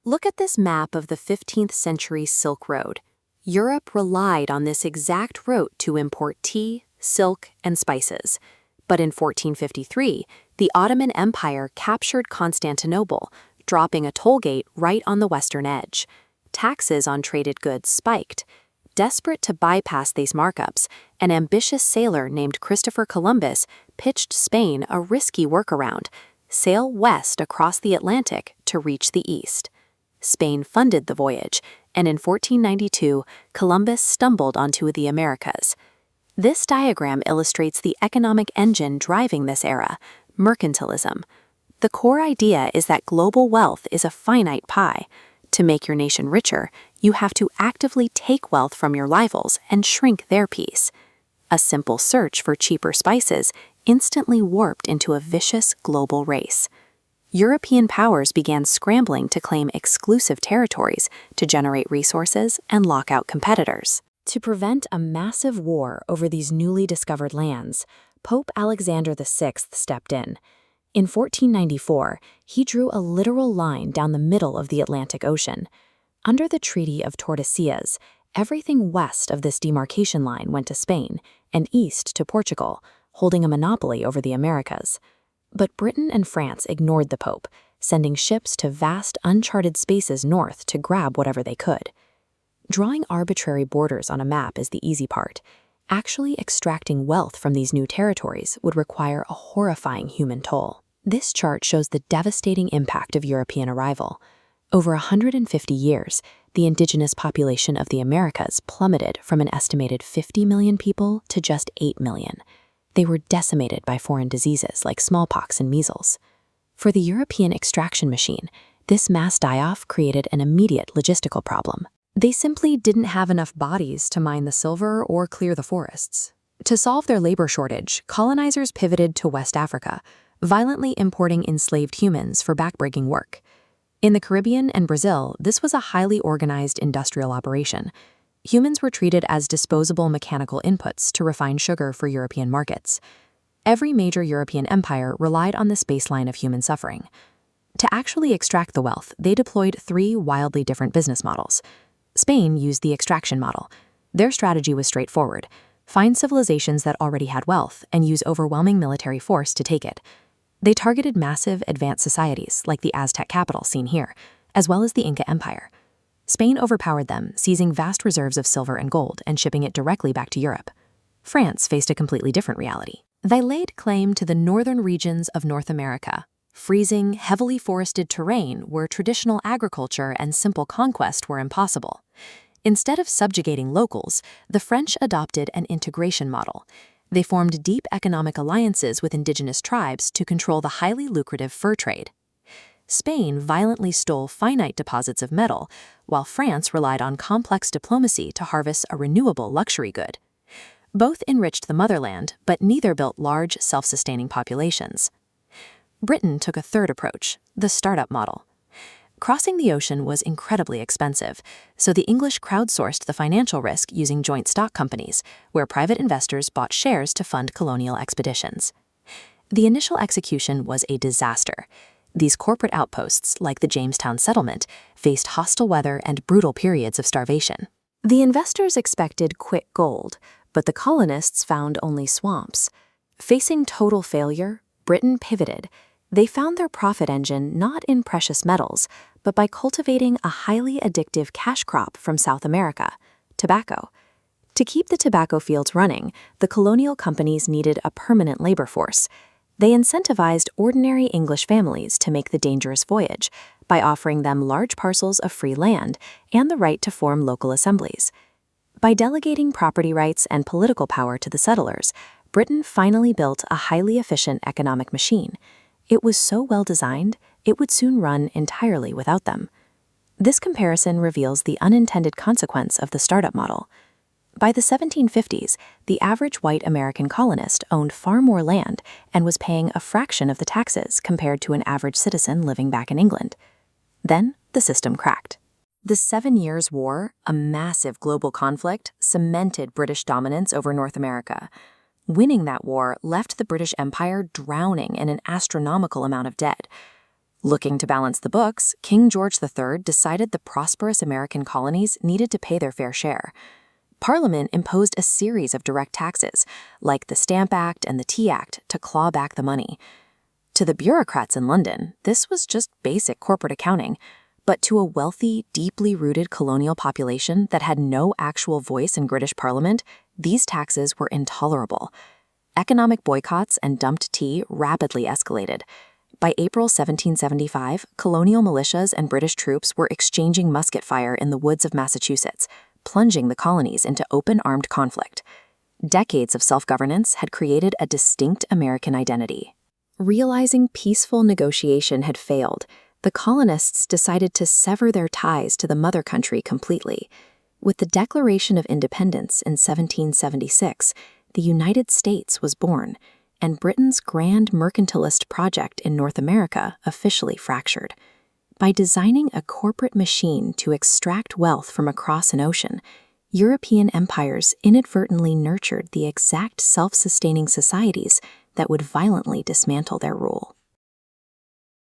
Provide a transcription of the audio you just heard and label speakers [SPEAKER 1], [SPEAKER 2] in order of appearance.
[SPEAKER 1] Look at this map of the 15th century Silk Road. Europe relied on this exact route to import tea, silk, and spices. But in 1453, the Ottoman Empire captured Constantinople, dropping a toll gate right on the western edge. Taxes on traded goods spiked. Desperate to bypass these markups, an ambitious sailor named Christopher Columbus pitched Spain a risky workaround: sail west across the Atlantic to reach the east. Spain funded the voyage, and in 1492, Columbus stumbled onto the Americas. This diagram illustrates the economic engine driving this era: mercantilism. The core idea is that global wealth is a finite pie. To make your nation richer, you have to actively take wealth from your rivals and shrink their piece. A simple search for cheaper spices instantly warped into a vicious global race. European powers began scrambling to claim exclusive territories to generate resources and lock out competitors. To prevent a massive war over these newly discovered lands, Pope Alexander VI stepped in. In 1494, he drew a literal line down the middle of the Atlantic Ocean. Under the Treaty of Tordesillas, everything west of this demarcation line went to Spain and east to Portugal, holding a monopoly over the Americas. But Britain and France ignored the Pope, sending ships to vast, uncharted spaces north to grab whatever they could. Drawing arbitrary borders on a map is the easy part. Actually extracting wealth from these new territories would require a horrifying human toll. This chart shows the devastating impact of European arrival. Over 150 years, the indigenous population of the Americas plummeted from an estimated 50 million people to just 8 million. They were decimated by foreign diseases like smallpox and measles. For the European extraction machine, this mass die-off created an immediate logistical problem. They simply didn't have enough bodies to mine the silver or clear the forests. To solve their labor shortage, colonizers pivoted to West Africa, violently importing enslaved humans for backbreaking work. In the Caribbean and Brazil, this was a highly organized industrial operation. Humans were treated as disposable mechanical inputs to refine sugar for European markets. Every major European empire relied on this baseline of human suffering. To actually extract the wealth, they deployed 3 wildly different business models. Spain used the extraction model. Their strategy was straightforward: find civilizations that already had wealth and use overwhelming military force to take it. They targeted massive, advanced societies like the Aztec capital seen here, as well as the Inca Empire. Spain overpowered them, seizing vast reserves of silver and gold and shipping it directly back to Europe. France faced a completely different reality. They laid claim to the northern regions of North America, freezing, heavily forested terrain where traditional agriculture and simple conquest were impossible. Instead of subjugating locals, the French adopted an integration model. They formed deep economic alliances with indigenous tribes to control the highly lucrative fur trade. Spain violently stole finite deposits of metal, while France relied on complex diplomacy to harvest a renewable luxury good. Both enriched the motherland, but neither built large, self-sustaining populations. Britain took a third approach, the startup model. Crossing the ocean was incredibly expensive, so the English crowdsourced the financial risk using joint stock companies, where private investors bought shares to fund colonial expeditions. The initial execution was a disaster. These corporate outposts, like the Jamestown settlement, faced hostile weather and brutal periods of starvation. The investors expected quick gold, but the colonists found only swamps. Facing total failure, Britain pivoted. They found their profit engine not in precious metals, but by cultivating a highly addictive cash crop from South America: tobacco. To keep the tobacco fields running, the colonial companies needed a permanent labor force. They incentivized ordinary English families to make the dangerous voyage by offering them large parcels of free land and the right to form local assemblies. By delegating property rights and political power to the settlers, Britain finally built a highly efficient economic machine. It was so well designed, it would soon run entirely without them. This comparison reveals the unintended consequence of the startup model. By the 1750s, the average white American colonist owned far more land and was paying a fraction of the taxes compared to an average citizen living back in England. Then, the system cracked. The 7 Years' War, a massive global conflict, cemented British dominance over North America. Winning that war left the British Empire drowning in an astronomical amount of debt. Looking to balance the books, King George III decided the prosperous American colonies needed to pay their fair share. Parliament imposed a series of direct taxes, like the Stamp Act and the Tea Act, to claw back the money. To the bureaucrats in London, this was just basic corporate accounting, but to a wealthy, deeply rooted colonial population that had no actual voice in British Parliament, these taxes were intolerable. Economic boycotts and dumped tea rapidly escalated. By April 1775, colonial militias and British troops were exchanging musket fire in the woods of Massachusetts, plunging the colonies into open armed conflict. Decades of self-governance had created a distinct American identity. Realizing peaceful negotiation had failed, the colonists decided to sever their ties to the mother country completely. With the Declaration of Independence in 1776, the United States was born, and Britain's grand mercantilist project in North America officially fractured. By designing a corporate machine to extract wealth from across an ocean, European empires inadvertently nurtured the exact self-sustaining societies that would violently dismantle their rule.